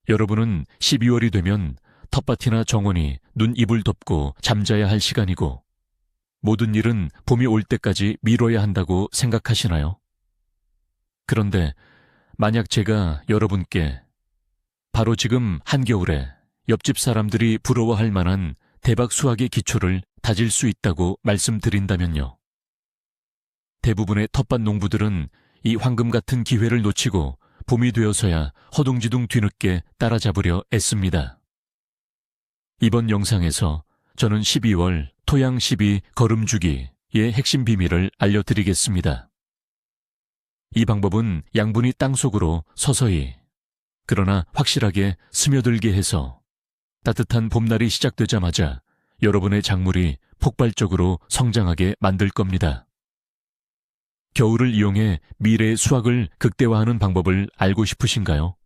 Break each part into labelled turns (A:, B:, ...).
A: 여러분은 12월이 되면 텃밭이나 정원이 눈 이불 덮고 잠자야 할 시간이고 모든 일은 봄이 올 때까지 미뤄야 한다고 생각하시나요? 그런데 만약 제가 여러분께 바로 지금 한겨울에 옆집 사람들이 부러워할 만한 대박 수확의 기초를 다질 수 있다고 말씀드린다면요. 대부분의 텃밭 농부들은 이 황금 같은 기회를 놓치고 봄이 되어서야 허둥지둥 뒤늦게 따라잡으려 애씁니다. 이번 영상에서 저는 12월 토양 12 거름주기의 핵심 비밀을 알려드리겠습니다. 이 방법은 양분이 땅속으로 서서히 그러나 확실하게 스며들게 해서 따뜻한 봄날이 시작되자마자 여러분의 작물이 폭발적으로 성장하게 만들 겁니다. 겨울을 이용해 미래의 수확을 극대화하는 방법을 알고 싶으신가요?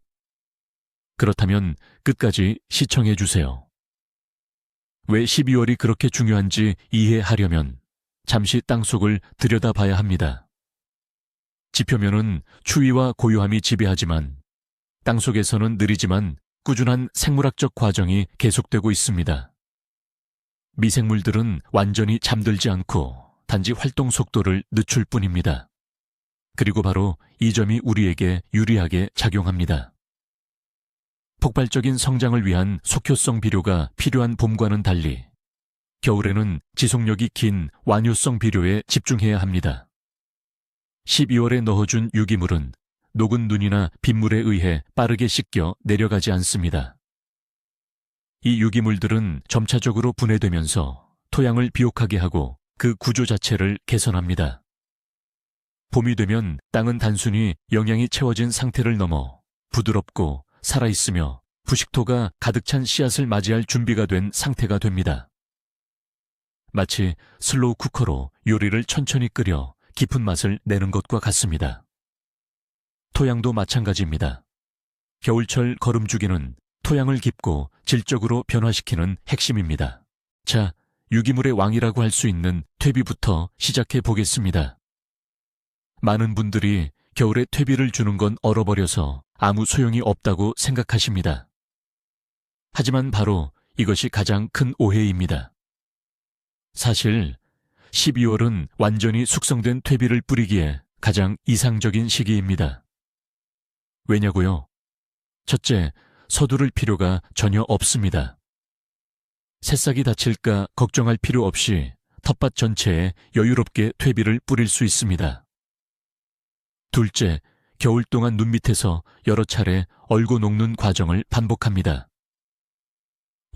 A: 그렇다면 끝까지 시청해 주세요. 왜 12월이 그렇게 중요한지 이해하려면 잠시 땅속을 들여다봐야 합니다. 지표면은 추위와 고요함이 지배하지만 땅속에서는 느리지만 꾸준한 생물학적 과정이 계속되고 있습니다. 미생물들은 완전히 잠들지 않고 단지 활동 속도를 늦출 뿐입니다. 그리고 바로 이 점이 우리에게 유리하게 작용합니다. 폭발적인 성장을 위한 속효성 비료가 필요한 봄과는 달리 겨울에는 지속력이 긴 완효성 비료에 집중해야 합니다. 12월에 넣어준 유기물은 녹은 눈이나 빗물에 의해 빠르게 씻겨 내려가지 않습니다. 이 유기물들은 점차적으로 분해되면서 토양을 비옥하게 하고 그 구조 자체를 개선합니다. 봄이 되면 땅은 단순히 영양이 채워진 상태를 넘어 부드럽고 살아있으며 부식토가 가득 찬 씨앗을 맞이할 준비가 된 상태가 됩니다. 마치 슬로우 쿠커로 요리를 천천히 끓여 깊은 맛을 내는 것과 같습니다. 토양도 마찬가지입니다. 겨울철 거름주기는 토양을 깊고 질적으로 변화시키는 핵심입니다. 자, 유기물의 왕이라고 할 수 있는 퇴비부터 시작해 보겠습니다. 많은 분들이 겨울에 퇴비를 주는 건 얼어버려서 아무 소용이 없다고 생각하십니다. 하지만 바로 이것이 가장 큰 오해입니다. 사실 12월은 완전히 숙성된 퇴비를 뿌리기에 가장 이상적인 시기입니다. 왜냐고요? 첫째, 서두를 필요가 전혀 없습니다. 새싹이 다칠까 걱정할 필요 없이 텃밭 전체에 여유롭게 퇴비를 뿌릴 수 있습니다. 둘째, 겨울 동안 눈 밑에서 여러 차례 얼고 녹는 과정을 반복합니다.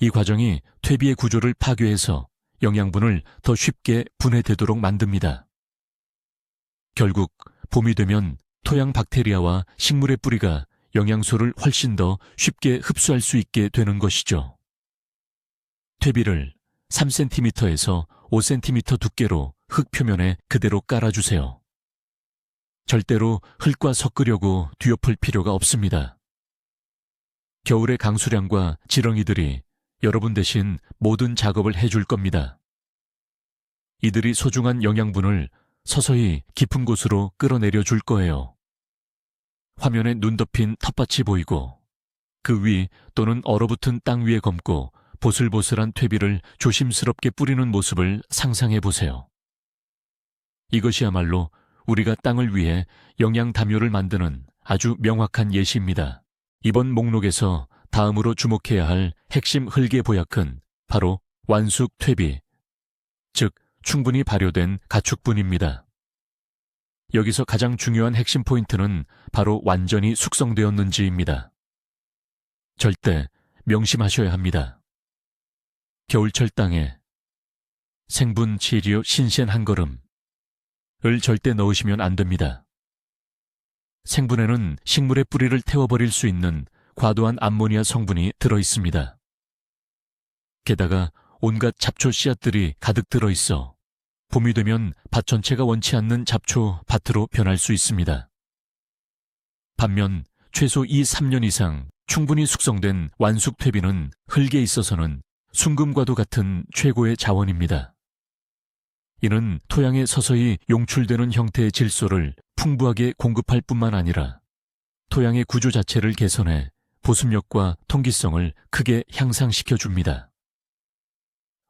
A: 이 과정이 퇴비의 구조를 파괴해서 영양분을 더 쉽게 분해되도록 만듭니다. 결국 봄이 되면 토양 박테리아와 식물의 뿌리가 영양소를 훨씬 더 쉽게 흡수할 수 있게 되는 것이죠. 퇴비를 3cm에서 5cm 두께로 흙 표면에 그대로 깔아주세요. 절대로 흙과 섞으려고 뒤엎을 필요가 없습니다. 겨울의 강수량과 지렁이들이 여러분 대신 모든 작업을 해줄 겁니다. 이들이 소중한 영양분을 서서히 깊은 곳으로 끌어내려 줄 거예요. 화면에 눈 덮인 텃밭이 보이고 그 위 또는 얼어붙은 땅 위에 검고 보슬보슬한 퇴비를 조심스럽게 뿌리는 모습을 상상해 보세요. 이것이야말로 우리가 땅을 위해 영양 담요를 만드는 아주 명확한 예시입니다. 이번 목록에서 다음으로 주목해야 할 핵심 흙의 보약은 바로 완숙 퇴비, 즉 충분히 발효된 가축분입니다. 여기서 가장 중요한 핵심 포인트는 바로 완전히 숙성되었는지입니다. 절대 명심하셔야 합니다. 겨울철 땅에 생분 치료 신鮮한 걸음을 절대 넣으시면 안 됩니다. 생분에는 식물의 뿌리를 태워버릴 수 있는 과도한 암모니아 성분이 들어있습니다. 게다가 온갖 잡초 씨앗들이 가득 들어있어 봄이 되면 밭 전체가 원치 않는 잡초 밭으로 변할 수 있습니다. 반면 최소 2-3년 이상 충분히 숙성된 완숙 퇴비는 흙에 있어서는 순금과도 같은 최고의 자원입니다. 이는 토양에 서서히 용출되는 형태의 질소를 풍부하게 공급할 뿐만 아니라 토양의 구조 자체를 개선해 보습력과 통기성을 크게 향상시켜 줍니다.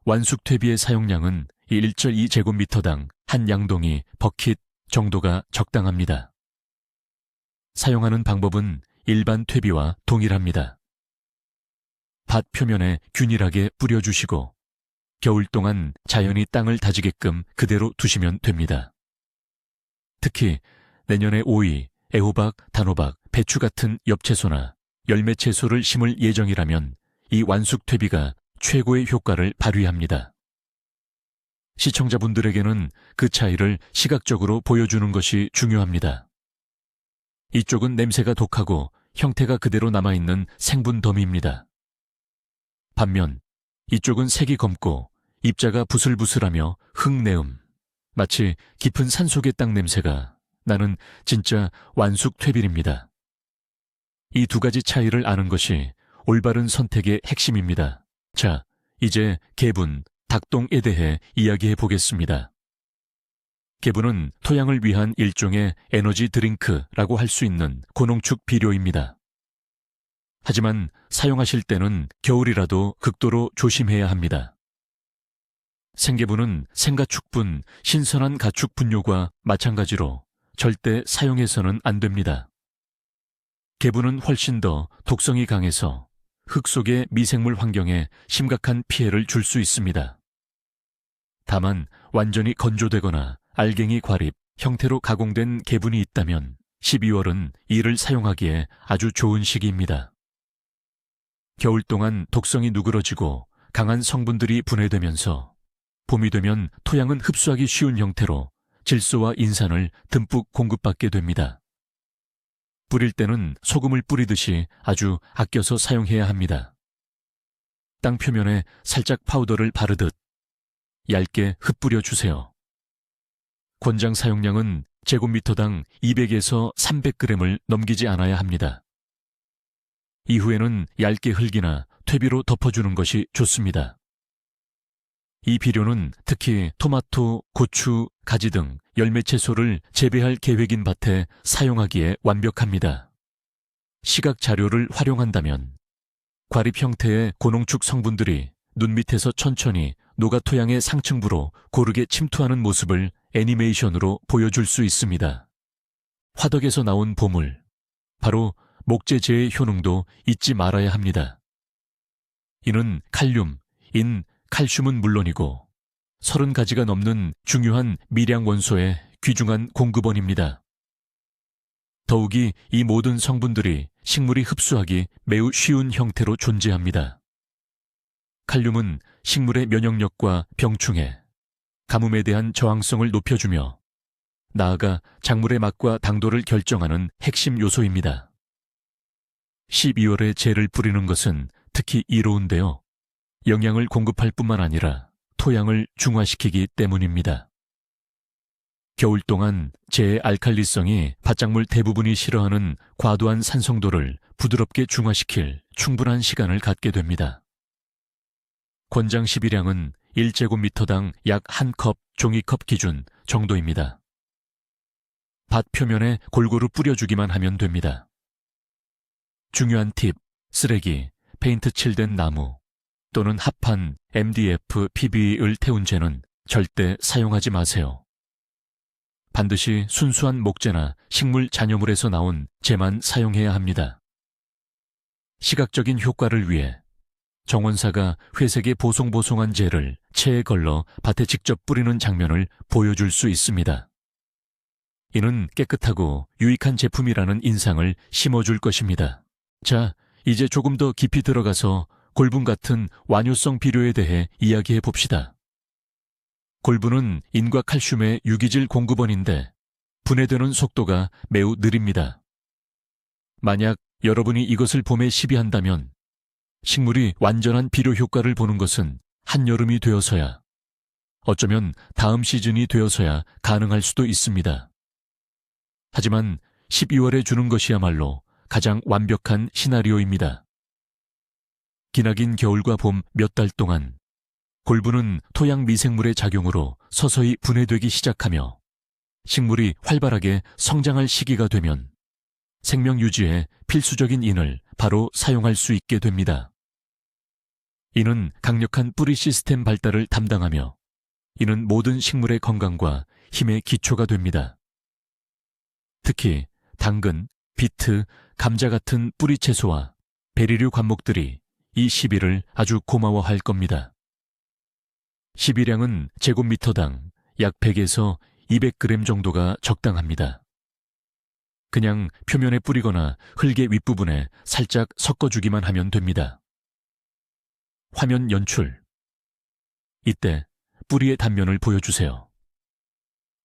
A: 완숙퇴비의 사용량은 1.2제곱미터당 한 양동이 버킷 정도가 적당합니다. 사용하는 방법은 일반 퇴비와 동일합니다. 밭 표면에 균일하게 뿌려주시고 겨울 동안 자연이 땅을 다지게끔 그대로 두시면 됩니다. 특히 내년에 오이, 애호박, 단호박, 배추 같은 엽채소나 열매채소를 심을 예정이라면 이 완숙퇴비가 최고의 효과를 발휘합니다. 시청자분들에게는 그 차이를 시각적으로 보여주는 것이 중요합니다. 이쪽은 냄새가 독하고 형태가 그대로 남아있는 생분 더미입니다. 반면 이쪽은 색이 검고 입자가 부슬부슬하며 흙내음, 마치 깊은 산속의 땅 냄새가 나는 진짜 완숙퇴비입니다. 이 두 가지 차이를 아는 것이 올바른 선택의 핵심입니다. 자, 이제 개분, 닭똥에 대해 이야기해 보겠습니다. 개분은 토양을 위한 일종의 에너지 드링크라고 할 수 있는 고농축 비료입니다. 하지만 사용하실 때는 겨울이라도 극도로 조심해야 합니다. 생개분은 생가축분, 신선한 가축 분뇨과 마찬가지로 절대 사용해서는 안 됩니다. 개분은 훨씬 더 독성이 강해서 흙 속의 미생물 환경에 심각한 피해를 줄 수 있습니다. 다만 완전히 건조되거나 알갱이 과립 형태로 가공된 개분이 있다면 12월은 이를 사용하기에 아주 좋은 시기입니다. 겨울 동안 독성이 누그러지고 강한 성분들이 분해되면서 봄이 되면 토양은 흡수하기 쉬운 형태로 질소와 인산을 듬뿍 공급받게 됩니다. 뿌릴 때는 소금을 뿌리듯이 아주 아껴서 사용해야 합니다. 땅 표면에 살짝 파우더를 바르듯 얇게 흩뿌려 주세요. 권장 사용량은 제곱미터당 200에서 300g을 넘기지 않아야 합니다. 이후에는 얇게 흙이나 퇴비로 덮어주는 것이 좋습니다. 이 비료는 특히 토마토, 고추, 가지 등 열매채소를 재배할 계획인 밭에 사용하기에 완벽합니다. 시각 자료를 활용한다면 과립 형태의 고농축 성분들이 눈 밑에서 천천히 노가 토양의 상층부로 고르게 침투하는 모습을 애니메이션으로 보여줄 수 있습니다. 화덕에서 나온 보물, 바로 목재제의 효능도 잊지 말아야 합니다. 이는 칼륨, 칼슘은 물론이고 30가지가 넘는 중요한 미량 원소의 귀중한 공급원입니다. 더욱이 이 모든 성분들이 식물이 흡수하기 매우 쉬운 형태로 존재합니다. 칼륨은 식물의 면역력과 병충해, 가뭄에 대한 저항성을 높여주며 나아가 작물의 맛과 당도를 결정하는 핵심 요소입니다. 12월에 재를 뿌리는 것은 특히 이로운데요. 영양을 공급할 뿐만 아니라 토양을 중화시키기 때문입니다. 겨울 동안 재의 알칼리성이 밭작물 대부분이 싫어하는 과도한 산성도를 부드럽게 중화시킬 충분한 시간을 갖게 됩니다. 권장 시비량은 1제곱미터당 약 1컵 종이컵 기준 정도입니다. 밭 표면에 골고루 뿌려주기만 하면 됩니다. 중요한 팁, 쓰레기, 페인트 칠된 나무 또는 합판 MDF, PB를 태운 재는 절대 사용하지 마세요. 반드시 순수한 목재나 식물 잔여물에서 나온 재만 사용해야 합니다. 시각적인 효과를 위해 정원사가 회색의 보송보송한 재를 체에 걸러 밭에 직접 뿌리는 장면을 보여줄 수 있습니다. 이는 깨끗하고 유익한 제품이라는 인상을 심어줄 것입니다. 자, 이제 조금 더 깊이 들어가서 골분 같은 완효성 비료에 대해 이야기해 봅시다. 골분은 인과 칼슘의 유기질 공급원인데 분해되는 속도가 매우 느립니다. 만약 여러분이 이것을 봄에 시비한다면 식물이 완전한 비료 효과를 보는 것은 한여름이 되어서야, 어쩌면 다음 시즌이 되어서야 가능할 수도 있습니다. 하지만 12월에 주는 것이야말로 가장 완벽한 시나리오입니다. 기나긴 겨울과 봄 몇 달 동안 골분은 토양 미생물의 작용으로 서서히 분해되기 시작하며 식물이 활발하게 성장할 시기가 되면 생명 유지에 필수적인 인을 바로 사용할 수 있게 됩니다. 이는 강력한 뿌리 시스템 발달을 담당하며 이는 모든 식물의 건강과 힘의 기초가 됩니다. 특히 당근, 비트, 감자 같은 뿌리 채소와 베리류 관목들이 이 12를 아주 고마워할 겁니다. 12량은 제곱미터당 약 100에서 200g 정도가 적당합니다. 그냥 표면에 뿌리거나 흙의 윗부분에 살짝 섞어주기만 하면 됩니다. 화면 연출. 이때 뿌리의 단면을 보여주세요.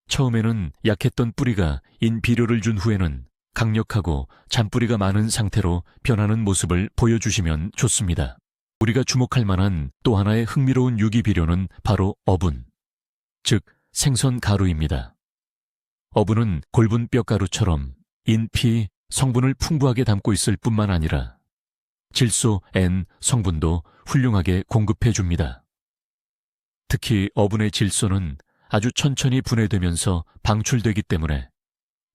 A: 처음에는 약했던 뿌리가 인 비료를 준 후에는 강력하고 잔뿌리가 많은 상태로 변하는 모습을 보여주시면 좋습니다. 우리가 주목할 만한 또 하나의 흥미로운 유기 비료는 바로 어분, 즉 생선 가루입니다. 어분은 골분 뼈가루처럼 인피 성분을 풍부하게 담고 있을 뿐만 아니라 질소 N 성분도 훌륭하게 공급해 줍니다. 특히 어분의 질소는 아주 천천히 분해되면서 방출되기 때문에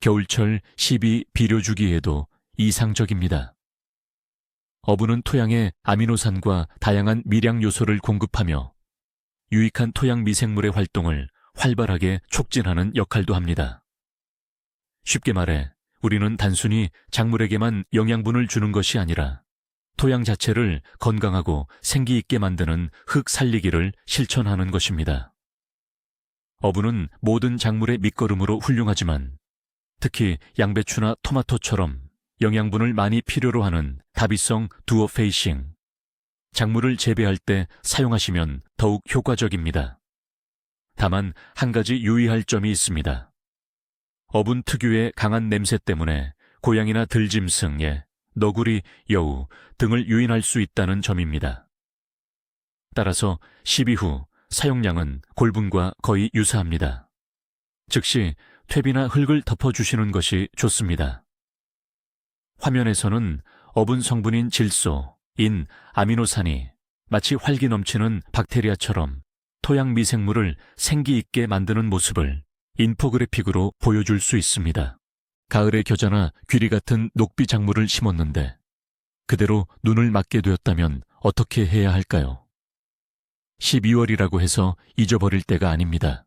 A: 겨울철 12 비료 주기에도 이상적입니다. 어분은 토양에 아미노산과 다양한 미량 요소를 공급하며 유익한 토양 미생물의 활동을 활발하게 촉진하는 역할도 합니다. 쉽게 말해 우리는 단순히 작물에게만 영양분을 주는 것이 아니라 토양 자체를 건강하고 생기 있게 만드는 흙 살리기를 실천하는 것입니다. 어분은 모든 작물의 밑거름으로 훌륭하지만 특히 양배추나 토마토처럼 영양분을 많이 필요로 하는 다비성 두어 페이싱, 작물을 재배할 때 사용하시면 더욱 효과적입니다. 다만 한 가지 유의할 점이 있습니다. 어분 특유의 강한 냄새 때문에 고양이나 들짐승에 너구리, 여우 등을 유인할 수 있다는 점입니다. 따라서 12후 사용량은 골분과 거의 유사합니다. 즉시 퇴비나 흙을 덮어주시는 것이 좋습니다. 화면에서는 어분 성분인 질소, 인, 아미노산이 마치 활기 넘치는 박테리아처럼 토양 미생물을 생기 있게 만드는 모습을 인포그래픽으로 보여줄 수 있습니다. 가을에 겨자나 귀리 같은 녹비 작물을 심었는데 그대로 눈을 맞게 되었다면 어떻게 해야 할까요? 12월이라고 해서 잊어버릴 때가 아닙니다.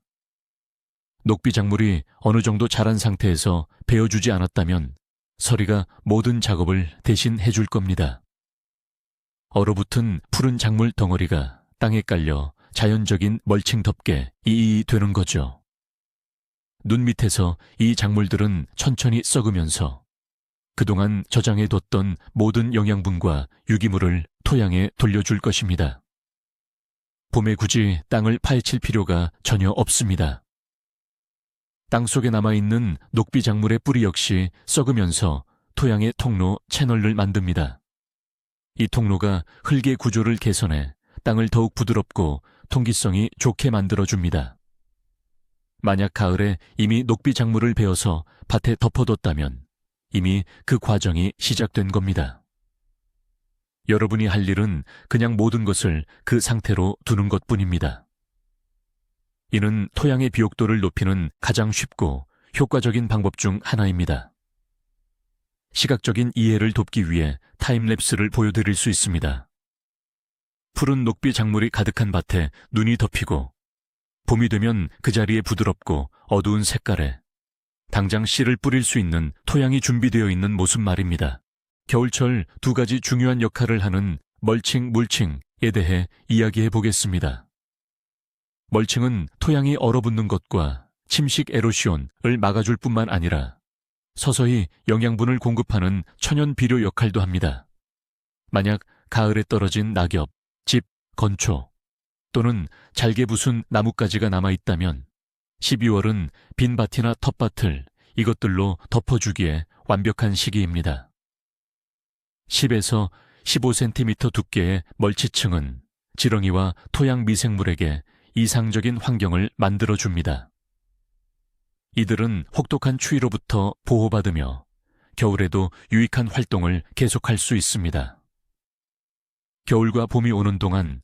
A: 녹비 작물이 어느 정도 자란 상태에서 베어주지 않았다면 서리가 모든 작업을 대신 해줄 겁니다. 얼어붙은 푸른 작물 덩어리가 땅에 깔려 자연적인 멀칭 덮개 이이 되는 거죠. 눈 밑에서 이 작물들은 천천히 썩으면서 그동안 저장해뒀던 모든 영양분과 유기물을 토양에 돌려줄 것입니다. 봄에 굳이 땅을 파헤칠 필요가 전혀 없습니다. 땅속에 남아있는 녹비 작물의 뿌리 역시 썩으면서 토양의 통로 채널을 만듭니다. 이 통로가 흙의 구조를 개선해 땅을 더욱 부드럽고 통기성이 좋게 만들어줍니다. 만약 가을에 이미 녹비 작물을 베어서 밭에 덮어뒀다면 이미 그 과정이 시작된 겁니다. 여러분이 할 일은 그냥 모든 것을 그 상태로 두는 것뿐입니다. 이는 토양의 비옥도를 높이는 가장 쉽고 효과적인 방법 중 하나입니다. 시각적인 이해를 돕기 위해 타임랩스를 보여드릴 수 있습니다. 푸른 녹비 작물이 가득한 밭에 눈이 덮이고 봄이 되면 그 자리에 부드럽고 어두운 색깔에 당장 씨를 뿌릴 수 있는 토양이 준비되어 있는 모습 말입니다. 겨울철 두 가지 중요한 역할을 하는 멀칭, 물칭에 대해 이야기해 보겠습니다. 멀칭은 토양이 얼어붙는 것과 침식 에로시온을 막아줄 뿐만 아니라 서서히 영양분을 공급하는 천연 비료 역할도 합니다. 만약 가을에 떨어진 낙엽, 집, 건초 또는 잘게 부순 나뭇가지가 남아있다면 12월은 빈 밭이나 텃밭을 이것들로 덮어주기에 완벽한 시기입니다. 10에서 15cm 두께의 멀치층은 지렁이와 토양 미생물에게 이상적인 환경을 만들어줍니다. 이들은 혹독한 추위로부터 보호받으며 겨울에도 유익한 활동을 계속할 수 있습니다. 겨울과 봄이 오는 동안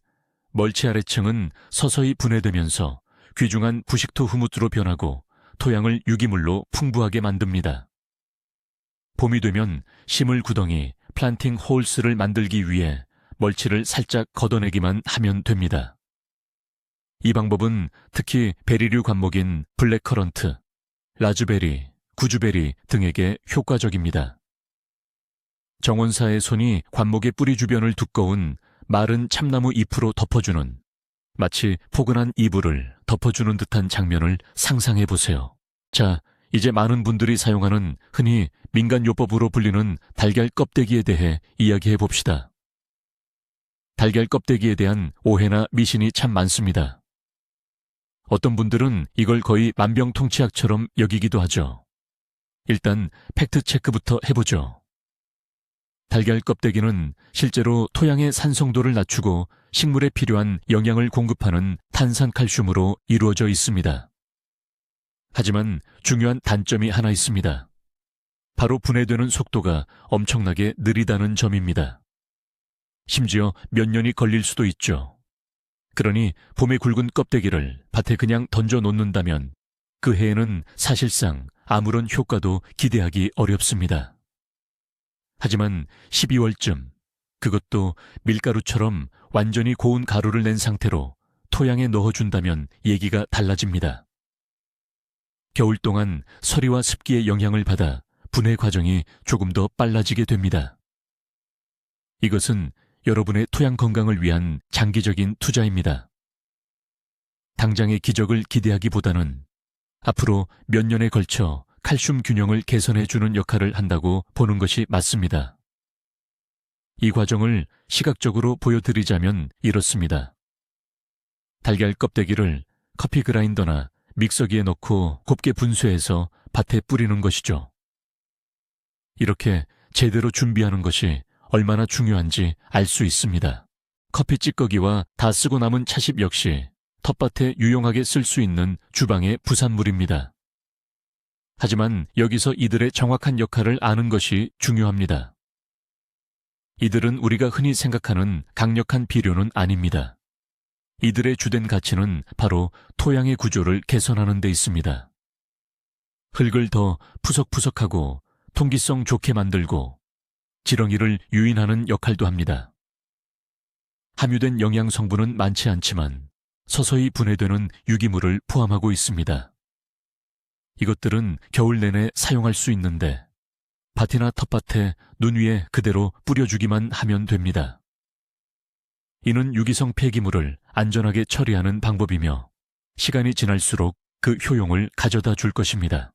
A: 멀치 아래층은 서서히 분해되면서 귀중한 부식토 후무트로 변하고 토양을 유기물로 풍부하게 만듭니다. 봄이 되면 식물구덩이, 플란팅 홀스를 만들기 위해 멀치를 살짝 걷어내기만 하면 됩니다. 이 방법은 특히 베리류 관목인 블랙커런트, 라즈베리, 구주베리 등에게 효과적입니다. 정원사의 손이 관목의 뿌리 주변을 두꺼운 마른 참나무 잎으로 덮어주는, 마치 포근한 이불을 덮어주는 듯한 장면을 상상해 보세요. 자, 이제 많은 분들이 사용하는 흔히 민간요법으로 불리는 달걀 껍데기에 대해 이야기해 봅시다. 달걀 껍데기에 대한 오해나 미신이 참 많습니다. 어떤 분들은 이걸 거의 만병통치약처럼 여기기도 하죠. 일단 팩트체크부터 해보죠. 달걀 껍데기는 실제로 토양의 산성도를 낮추고 식물에 필요한 영양을 공급하는 탄산칼슘으로 이루어져 있습니다. 하지만 중요한 단점이 하나 있습니다. 바로 분해되는 속도가 엄청나게 느리다는 점입니다. 심지어 몇 년이 걸릴 수도 있죠. 그러니 봄에 굵은 껍데기를 밭에 그냥 던져 놓는다면 그 해에는 사실상 아무런 효과도 기대하기 어렵습니다. 하지만 12월쯤 그것도 밀가루처럼 완전히 고운 가루를 낸 상태로 토양에 넣어준다면 얘기가 달라집니다. 겨울 동안 서리와 습기의 영향을 받아 분해 과정이 조금 더 빨라지게 됩니다. 이것은 여러분의 토양 건강을 위한 장기적인 투자입니다. 당장의 기적을 기대하기보다는 앞으로 몇 년에 걸쳐 칼슘 균형을 개선해주는 역할을 한다고 보는 것이 맞습니다. 이 과정을 시각적으로 보여드리자면 이렇습니다. 달걀 껍데기를 커피 그라인더나 믹서기에 넣고 곱게 분쇄해서 밭에 뿌리는 것이죠. 이렇게 제대로 준비하는 것이 얼마나 중요한지 알 수 있습니다. 커피 찌꺼기와 다 쓰고 남은 차십 역시 텃밭에 유용하게 쓸 수 있는 주방의 부산물입니다. 하지만 여기서 이들의 정확한 역할을 아는 것이 중요합니다. 이들은 우리가 흔히 생각하는 강력한 비료는 아닙니다. 이들의 주된 가치는 바로 토양의 구조를 개선하는 데 있습니다. 흙을 더 푸석푸석하고 통기성 좋게 만들고 지렁이를 유인하는 역할도 합니다. 함유된 영양 성분은 많지 않지만 서서히 분해되는 유기물을 포함하고 있습니다. 이것들은 겨울 내내 사용할 수 있는데 밭이나 텃밭에 눈 위에 그대로 뿌려주기만 하면 됩니다. 이는 유기성 폐기물을 안전하게 처리하는 방법이며 시간이 지날수록 그 효용을 가져다 줄 것입니다.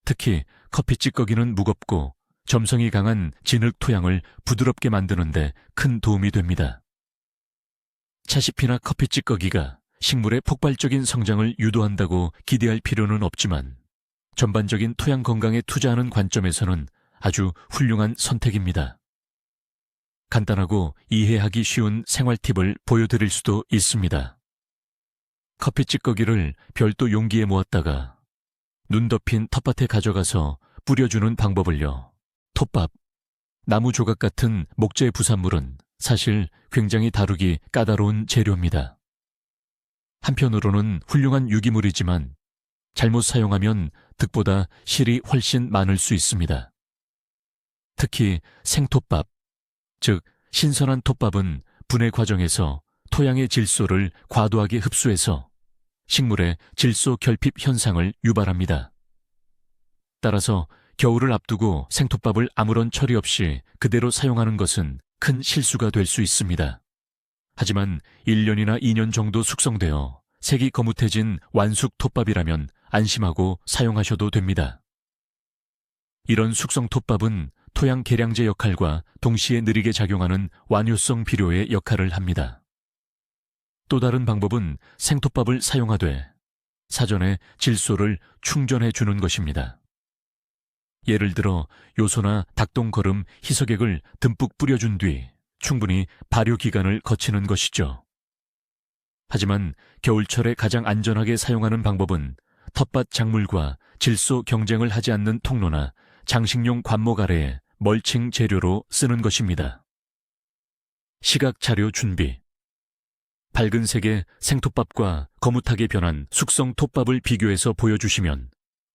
A: 특히 커피 찌꺼기는 무겁고 점성이 강한 진흙 토양을 부드럽게 만드는데 큰 도움이 됩니다. 차시피나 커피 찌꺼기가 식물의 폭발적인 성장을 유도한다고 기대할 필요는 없지만 전반적인 토양 건강에 투자하는 관점에서는 아주 훌륭한 선택입니다. 간단하고 이해하기 쉬운 생활 팁을 보여드릴 수도 있습니다. 커피 찌꺼기를 별도 용기에 모았다가 눈 덮인 텃밭에 가져가서 뿌려주는 방법을요. 톱밥, 나무 조각 같은 목재 부산물은 사실 굉장히 다루기 까다로운 재료입니다. 한편으로는 훌륭한 유기물이지만 잘못 사용하면 득보다 실이 훨씬 많을 수 있습니다. 특히 생톱밥, 즉 신선한 톱밥은 분해 과정에서 토양의 질소를 과도하게 흡수해서 식물의 질소 결핍 현상을 유발합니다. 따라서 겨울을 앞두고 생톱밥을 아무런 처리 없이 그대로 사용하는 것은 큰 실수가 될 수 있습니다. 하지만 1년이나 2년 정도 숙성되어 색이 거뭇해진 완숙 톱밥이라면 안심하고 사용하셔도 됩니다. 이런 숙성 톱밥은 토양 계량제 역할과 동시에 느리게 작용하는 완효성 비료의 역할을 합니다. 또 다른 방법은 생톱밥을 사용하되 사전에 질소를 충전해 주는 것입니다. 예를 들어 요소나 닭똥거름, 희석액을 듬뿍 뿌려준 뒤 충분히 발효 기간을 거치는 것이죠. 하지만 겨울철에 가장 안전하게 사용하는 방법은 텃밭 작물과 질소 경쟁을 하지 않는 통로나 장식용 관목 아래에 멀칭 재료로 쓰는 것입니다. 시각 자료 준비. 밝은 색의 생톱밥과 거뭇하게 변한 숙성 톱밥을 비교해서 보여주시면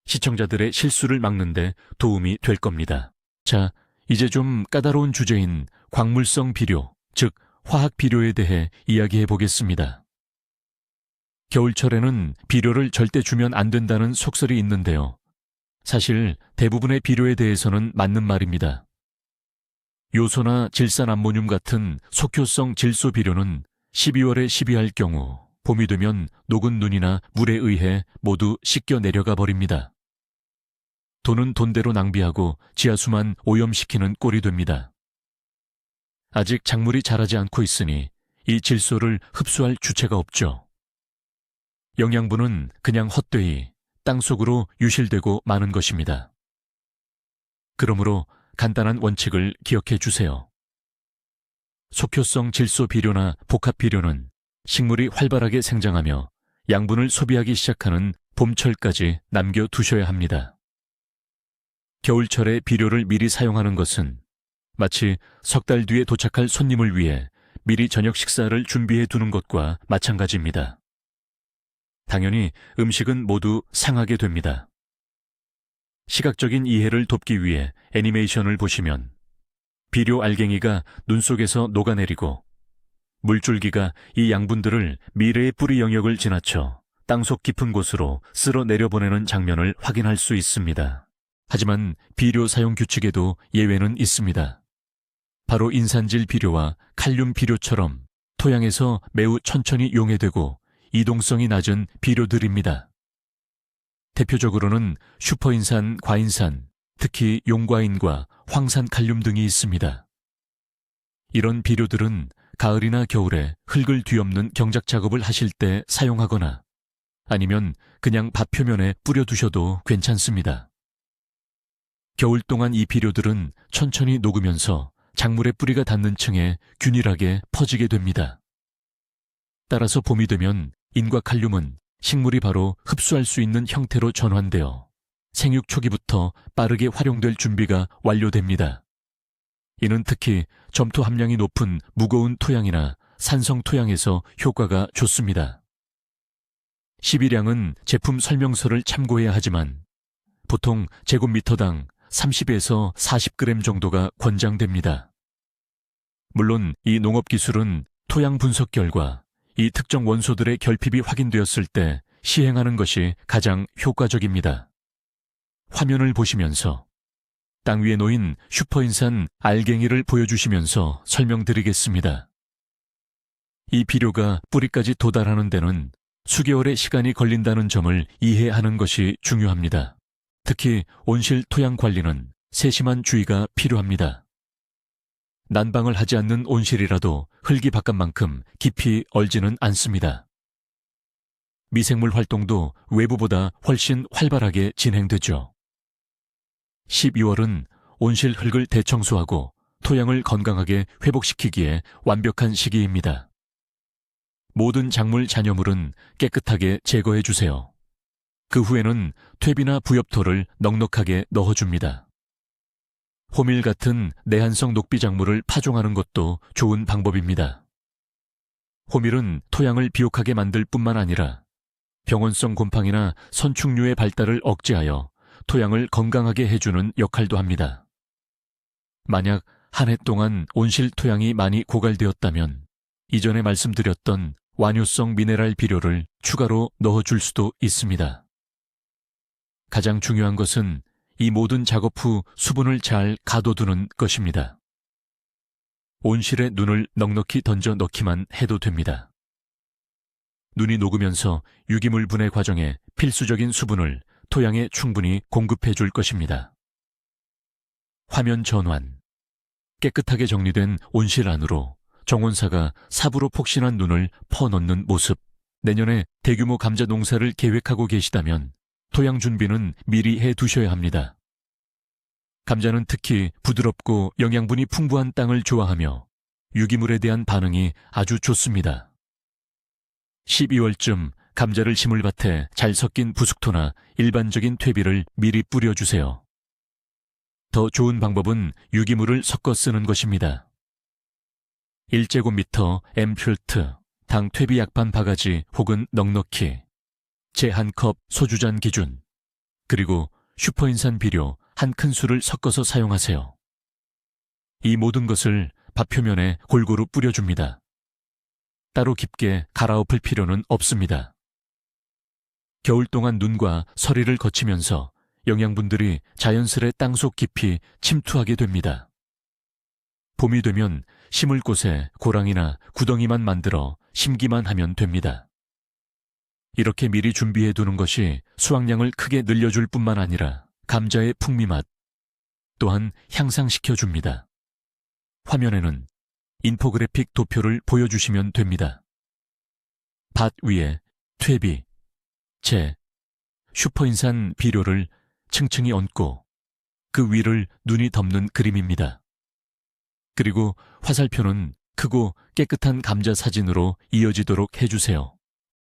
A: 시청자들의 실수를 막는데 도움이 될 겁니다. 자, 이제 좀 까다로운 주제인 광물성 비료, 즉 화학 비료에 대해 이야기해 보겠습니다. 겨울철에는 비료를 절대 주면 안 된다는 속설이 있는데요. 사실 대부분의 비료에 대해서는 맞는 말입니다. 요소나 질산암모늄 같은 속효성 질소 비료는 12월에 시비할 경우 봄이 되면 녹은 눈이나 물에 의해 모두 씻겨 내려가 버립니다. 돈은 돈대로 낭비하고 지하수만 오염시키는 꼴이 됩니다. 아직 작물이 자라지 않고 있으니 이 질소를 흡수할 주체가 없죠. 영양분은 그냥 헛되이 땅속으로 유실되고 마는 것입니다. 그러므로 간단한 원칙을 기억해 주세요. 속효성 질소 비료나 복합 비료는 식물이 활발하게 생장하며 양분을 소비하기 시작하는 봄철까지 남겨두셔야 합니다. 겨울철에 비료를 미리 사용하는 것은 마치 석 달 뒤에 도착할 손님을 위해 미리 저녁 식사를 준비해 두는 것과 마찬가지입니다. 당연히 음식은 모두 상하게 됩니다. 시각적인 이해를 돕기 위해 애니메이션을 보시면 비료 알갱이가 눈 속에서 녹아내리고 물줄기가 이 양분들을 미래의 뿌리 영역을 지나쳐 땅속 깊은 곳으로 쓸어 내려보내는 장면을 확인할 수 있습니다. 하지만 비료 사용 규칙에도 예외는 있습니다. 바로 인산질 비료와 칼륨 비료처럼 토양에서 매우 천천히 용해되고 이동성이 낮은 비료들입니다. 대표적으로는 슈퍼인산, 과인산, 특히 용과인과 황산칼륨 등이 있습니다. 이런 비료들은 가을이나 겨울에 흙을 뒤엎는 경작 작업을 하실 때 사용하거나 아니면 그냥 밭 표면에 뿌려두셔도 괜찮습니다. 겨울 동안 이 비료들은 천천히 녹으면서 작물의 뿌리가 닿는 층에 균일하게 퍼지게 됩니다. 따라서 봄이 되면 인과 칼륨은 식물이 바로 흡수할 수 있는 형태로 전환되어 생육 초기부터 빠르게 활용될 준비가 완료됩니다. 이는 특히 점토 함량이 높은 무거운 토양이나 산성 토양에서 효과가 좋습니다. 시비량은 제품 설명서를 참고해야 하지만 보통 제곱미터당 30에서 40g 정도가 권장됩니다. 물론 이 농업기술은 토양 분석 결과 이 특정 원소들의 결핍이 확인되었을 때 시행하는 것이 가장 효과적입니다. 화면을 보시면서 땅 위에 놓인 슈퍼인산 알갱이를 보여주시면서 설명드리겠습니다. 이 비료가 뿌리까지 도달하는 데는 수개월의 시간이 걸린다는 점을 이해하는 것이 중요합니다. 특히 온실 토양 관리는 세심한 주의가 필요합니다. 난방을 하지 않는 온실이라도 흙이 바깥만큼 깊이 얼지는 않습니다. 미생물 활동도 외부보다 훨씬 활발하게 진행되죠. 12월은 온실 흙을 대청소하고 토양을 건강하게 회복시키기에 완벽한 시기입니다. 모든 작물 잔여물은 깨끗하게 제거해 주세요. 그 후에는 퇴비나 부엽토를 넉넉하게 넣어줍니다. 호밀 같은 내한성 녹비 작물을 파종하는 것도 좋은 방법입니다. 호밀은 토양을 비옥하게 만들 뿐만 아니라 병원성 곰팡이나 선충류의 발달을 억제하여 토양을 건강하게 해주는 역할도 합니다. 만약 한 해 동안 온실 토양이 많이 고갈되었다면 이전에 말씀드렸던 완효성 미네랄 비료를 추가로 넣어줄 수도 있습니다. 가장 중요한 것은 이 모든 작업 후 수분을 잘 가둬두는 것입니다. 온실에 눈을 넉넉히 던져 넣기만 해도 됩니다. 눈이 녹으면서 유기물 분해 과정에 필수적인 수분을 토양에 충분히 공급해 줄 것입니다. 화면 전환. 깨끗하게 정리된 온실 안으로 정원사가 삽으로 폭신한 눈을 퍼넣는 모습. 내년에 대규모 감자 농사를 계획하고 계시다면 토양 준비는 미리 해 두셔야 합니다. 감자는 특히 부드럽고 영양분이 풍부한 땅을 좋아하며 유기물에 대한 반응이 아주 좋습니다. 12월쯤 감자를 심을 밭에 잘 섞인 부숙토나 일반적인 퇴비를 미리 뿌려주세요. 더 좋은 방법은 유기물을 섞어 쓰는 것입니다. 1제곱미터 앰플트, 당 퇴비 약반 바가지 혹은 넉넉히 제 한 컵 소주잔 기준. 그리고 슈퍼인산 비료 한 큰술을 섞어서 사용하세요. 이 모든 것을 밭 표면에 골고루 뿌려줍니다. 따로 깊게 갈아엎을 필요는 없습니다. 겨울 동안 눈과 서리를 거치면서 영양분들이 자연스레 땅속 깊이 침투하게 됩니다. 봄이 되면 심을 곳에 고랑이나 구덩이만 만들어 심기만 하면 됩니다. 이렇게 미리 준비해 두는 것이 수확량을 크게 늘려줄 뿐만 아니라 감자의 풍미맛 또한 향상시켜 줍니다. 화면에는 인포그래픽 도표를 보여주시면 됩니다. 밭 위에 퇴비, 재, 슈퍼인산 비료를 층층이 얹고 그 위를 눈이 덮는 그림입니다. 그리고 화살표는 크고 깨끗한 감자 사진으로 이어지도록 해주세요.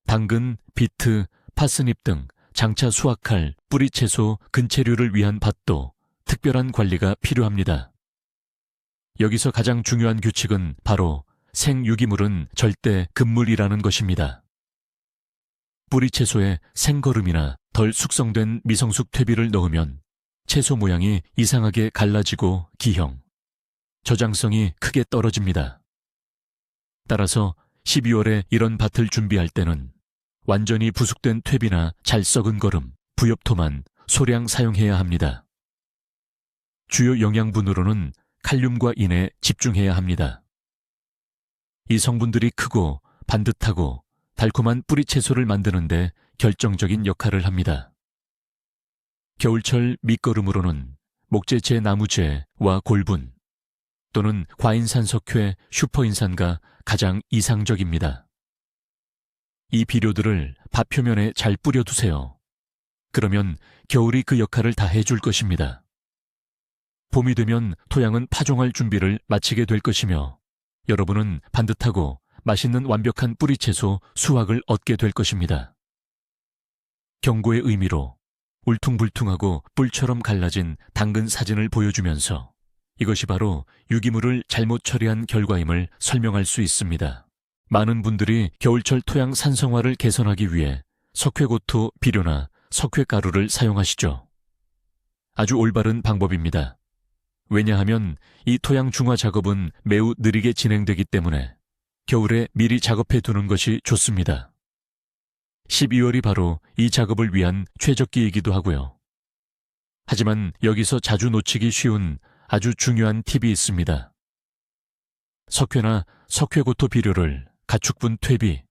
A: 당근, 비트, 파스닙 등 장차 수확할 뿌리 채소, 근체류를 위한 밭도 특별한 관리가 필요합니다. 여기서 가장 중요한 규칙은 바로 생유기물은 절대 금물이라는 것입니다. 뿌리 채소에 생거름이나 덜 숙성된 미성숙 퇴비를 넣으면 채소 모양이 이상하게 갈라지고 기형, 저장성이 크게 떨어집니다. 따라서 12월에 이런 밭을 준비할 때는 완전히 부숙된 퇴비나 잘 썩은 거름, 부엽토만 소량 사용해야 합니다. 주요 영양분으로는 칼륨과 인에 집중해야 합니다. 이 성분들이 크고 반듯하고 달콤한 뿌리 채소를 만드는데 결정적인 역할을 합니다. 겨울철 밑거름으로는 목재재 나무재와 골분 또는 과인산석회 슈퍼인산가 가장 이상적입니다. 이 비료들을 밭 표면에 잘 뿌려두세요. 그러면 겨울이 그 역할을 다 해줄 것입니다. 봄이 되면 토양은 파종할 준비를 마치게 될 것이며 여러분은 반듯하고 맛있는 완벽한 뿌리채소 수확을 얻게 될 것입니다. 경고의 의미로 울퉁불퉁하고 뿔처럼 갈라진 당근 사진을 보여주면서 이것이 바로 유기물을 잘못 처리한 결과임을 설명할 수 있습니다. 많은 분들이 겨울철 토양 산성화를 개선하기 위해 석회고토 비료나 석회가루를 사용하시죠. 아주 올바른 방법입니다. 왜냐하면 이 토양 중화 작업은 매우 느리게 진행되기 때문에 겨울에 미리 작업해 두는 것이 좋습니다. 12월이 바로 이 작업을 위한 최적기이기도 하고요. 하지만 여기서 자주 놓치기 쉬운 아주 중요한 팁이 있습니다. 석회나 석회고토 비료를 가축분 퇴비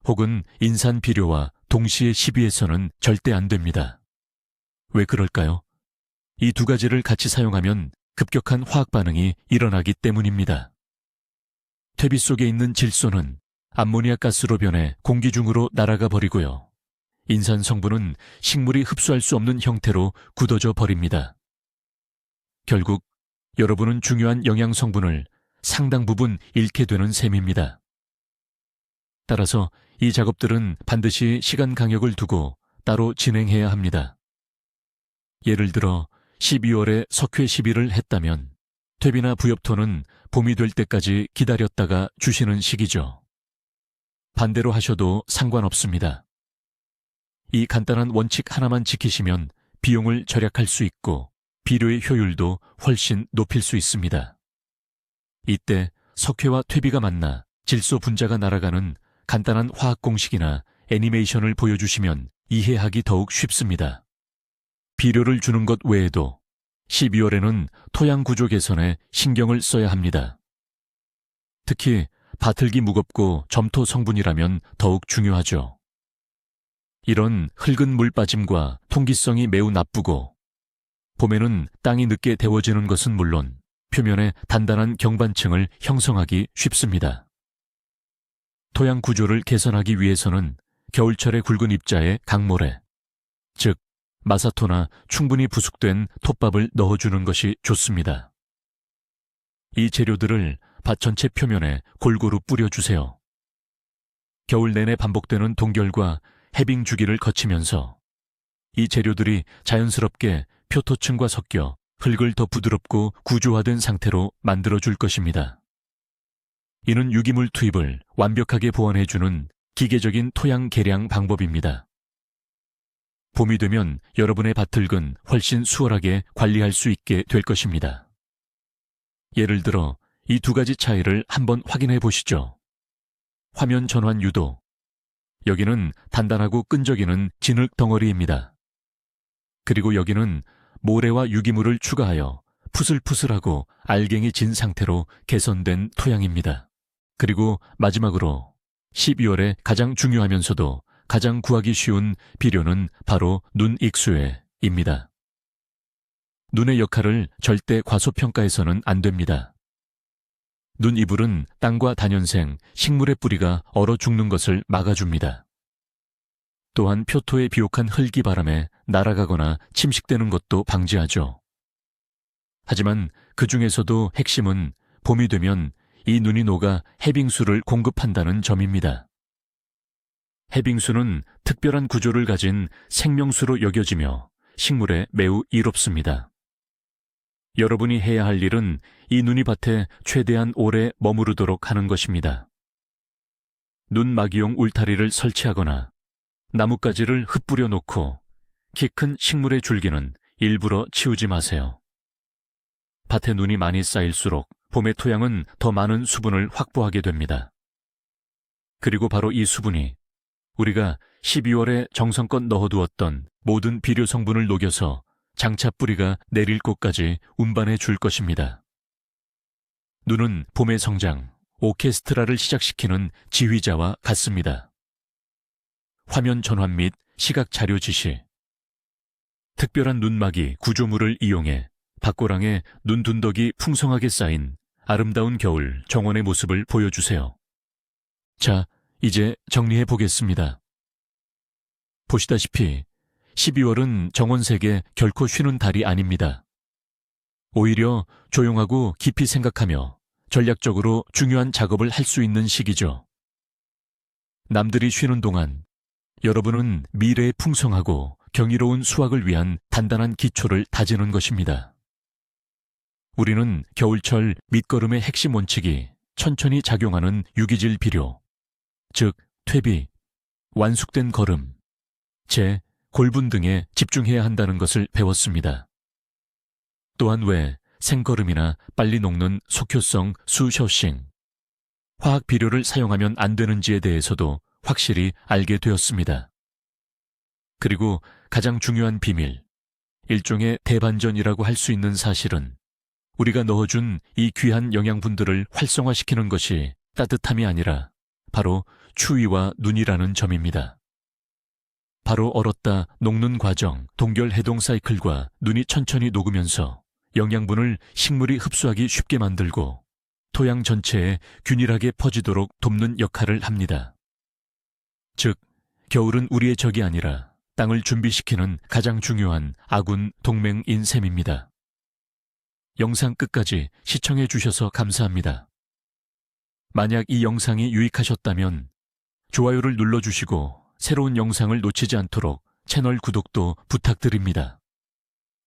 A: 혹은 인산 비료와 동시에 시비해서는 절대 안 됩니다. 왜 그럴까요? 이 두 가지를 같이 사용하면 급격한 화학 반응이 일어나기 때문입니다. 퇴비 속에 있는 질소는 암모니아 가스로 변해 공기 중으로 날아가 버리고요. 인산 성분은 식물이 흡수할 수 없는 형태로 굳어져 버립니다. 결국 여러분은 중요한 영양 성분을 상당 부분 잃게 되는 셈입니다. 따라서 이 작업들은 반드시 시간 간격을 두고 따로 진행해야 합니다. 예를 들어 12월에 석회 시비를 했다면 퇴비나 부엽토는 봄이 될 때까지 기다렸다가 주시는 시기죠. 반대로 하셔도 상관없습니다. 이 간단한 원칙 하나만 지키시면 비용을 절약할 수 있고 비료의 효율도 훨씬 높일 수 있습니다. 이때 석회와 퇴비가 만나 질소 분자가 날아가는 간단한 화학 공식이나 애니메이션을 보여주시면 이해하기 더욱 쉽습니다. 비료를 주는 것 외에도 12월에는 토양 구조 개선에 신경을 써야 합니다. 특히 바틀기 무겁고 점토 성분이라면 더욱 중요하죠. 이런 흙은 물 빠짐과 통기성이 매우 나쁘고 봄에는 땅이 늦게 데워지는 것은 물론 표면에 단단한 경반층을 형성하기 쉽습니다. 토양 구조를 개선하기 위해서는 겨울철의 굵은 입자에 강모래, 즉 마사토나 충분히 부숙된 톱밥을 넣어주는 것이 좋습니다. 이 재료들을 밭 전체 표면에 골고루 뿌려주세요. 겨울 내내 반복되는 동결과 해빙 주기를 거치면서 이 재료들이 자연스럽게 표토층과 섞여 흙을 더 부드럽고 구조화된 상태로 만들어줄 것입니다. 이는 유기물 투입을 완벽하게 보완해주는 기계적인 토양 개량 방법입니다. 봄이 되면 여러분의 밭흙은 훨씬 수월하게 관리할 수 있게 될 것입니다. 예를 들어 이 두 가지 차이를 한번 확인해 보시죠. 화면 전환 유도. 여기는 단단하고 끈적이는 진흙 덩어리입니다. 그리고 여기는 모래와 유기물을 추가하여 푸슬푸슬하고 알갱이 진 상태로 개선된 토양입니다. 그리고 마지막으로 12월에 가장 중요하면서도 가장 구하기 쉬운 비료는 바로 눈익수해입니다. 눈의 역할을 절대 과소평가해서는 안 됩니다. 눈이불은 땅과 단연생, 식물의 뿌리가 얼어 죽는 것을 막아줍니다. 또한 표토의 비옥한 흙이 바람에 날아가거나 침식되는 것도 방지하죠. 하지만 그 중에서도 핵심은 봄이 되면 이 눈이 녹아 해빙수를 공급한다는 점입니다. 해빙수는 특별한 구조를 가진 생명수로 여겨지며 식물에 매우 이롭습니다. 여러분이 해야 할 일은 이 눈이 밭에 최대한 오래 머무르도록 하는 것입니다. 눈막이용 울타리를 설치하거나 나뭇가지를 흩뿌려 놓고 키 큰 식물의 줄기는 일부러 치우지 마세요. 밭에 눈이 많이 쌓일수록 봄의 토양은 더 많은 수분을 확보하게 됩니다. 그리고 바로 이 수분이 우리가 12월에 정성껏 넣어두었던 모든 비료 성분을 녹여서 장차 뿌리가 내릴 곳까지 운반해 줄 것입니다. 눈은 봄의 성장, 오케스트라를 시작시키는 지휘자와 같습니다. 화면 전환 및 시각 자료 지시. 특별한 눈막이 구조물을 이용해 밭고랑에 눈둔덕이 풍성하게 쌓인 아름다운 겨울 정원의 모습을 보여주세요. 자, 이제 정리해 보겠습니다. 보시다시피 12월은 정원색에 결코 쉬는 달이 아닙니다. 오히려 조용하고 깊이 생각하며 전략적으로 중요한 작업을 할 수 있는 시기죠. 남들이 쉬는 동안 여러분은 미래의 풍성하고 경이로운 수확을 위한 단단한 기초를 다지는 것입니다. 우리는 겨울철 밑거름의 핵심 원칙이 천천히 작용하는 유기질 비료, 즉 퇴비, 완숙된 거름, 재, 골분 등에 집중해야 한다는 것을 배웠습니다. 또한 왜 생거름이나 빨리 녹는 속효성 수셔싱, 화학 비료를 사용하면 안 되는지에 대해서도 확실히 알게 되었습니다. 그리고 가장 중요한 비밀, 일종의 대반전이라고 할 수 있는 사실은 우리가 넣어준 이 귀한 영양분들을 활성화시키는 것이 따뜻함이 아니라 바로 추위와 눈이라는 점입니다. 바로 얼었다 녹는 과정, 동결 해동 사이클과 눈이 천천히 녹으면서 영양분을 식물이 흡수하기 쉽게 만들고 토양 전체에 균일하게 퍼지도록 돕는 역할을 합니다. 즉, 겨울은 우리의 적이 아니라 땅을 준비시키는 가장 중요한 아군 동맹인 셈입니다. 영상 끝까지 시청해 주셔서 감사합니다. 만약 이 영상이 유익하셨다면 좋아요를 눌러주시고 새로운 영상을 놓치지 않도록 채널 구독도 부탁드립니다.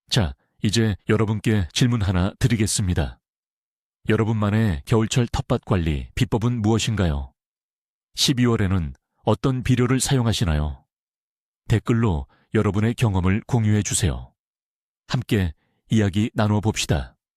A: 자, 이제 여러분께 질문 하나 드리겠습니다. 여러분만의 겨울철 텃밭 관리 비법은 무엇인가요? 12월에는 어떤 비료를 사용하시나요? 댓글로 여러분의 경험을 공유해 주세요. 함께 이야기 나누어 봅시다.